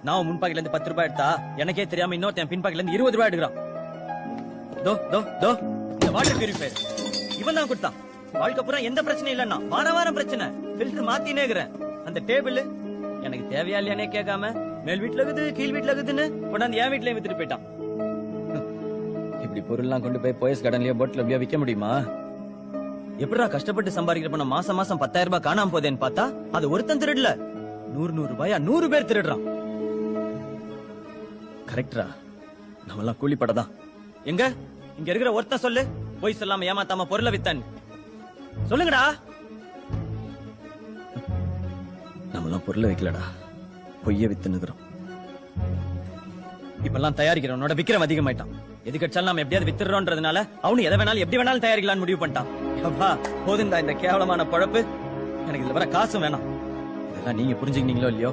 நான் முன் பாக்கெட்ல இருந்து 10 ரூபாய் எடுத்தா எனக்கே தெரியாம இன்னொருத்தன் பின் பாக்கெட்ல இருந்து 20 ரூபாய் எடுக்கிறான். தோ தோ தோ இந்த வாட்டர் பியூரிஃபையர் இவன் தான் கொடுத்தான். வாழ்க்கை பூரா எந்த பிரச்சனையும் இல்லன்னா வாரம் பிரச்சனை. ஃபில்டர் மாத்தினே இருக்கிறேன். அந்த டேபிள் எனக்கு தேவையா இல்லையானே கேட்காம மேல் வீட்டுல இருக்குது கீழ் வீட்டுல இருக்குதுன்னு கொண்டாந்து என் வீட்லயே வித்துட்டு போயிட்டான். இப்படி பொருள்லாம் கொண்டு போய் போயஸ் கடன்லயோ போட்ல எப்படியோ விற்க முடியுமா? எப்படா கஷ்டப்பட்டு சம்பாதிக்கிற பணம் மாசம் 10,000 ரூபாய் காணாம போதேன்னு பார்த்தா அது ஒருத்தன் திருடல, 100 ரூபாயா 100 பேர் திருடுறான். கரெக்டரா? நம்மளாம் கூலிப்படதான். எங்க இங்க இருக்கிற ஒருத்தன் சொல்லு, போய் சொல்லாம ஏமாத்தாம பொருளை வித்தான் சொல்லுங்கடா. நம்மளாம் பொருளை வைக்கலடா, பொய்ய வித்துனுக்குறோம். இப்பெல்லாம் தயாரிக்கிறவனோட விக்ரம் அதிகமாயிட்டான். எது கிடைச்சாலும் நாம எப்படியாவது வித்துறோன்றதுனால அவனு எதை வேணாலும் எப்படி வேணாலும் தயாரிக்கலாம்னு முடிவு பண்ணிட்டான். அப்பா போதுண்டா இந்த கேவலமான பொழப்பு. எனக்கு இதுல வர காசும் வேணாம். இதெல்லாம் நீங்க புரிஞ்சுக்கினீங்களோ இல்லையோ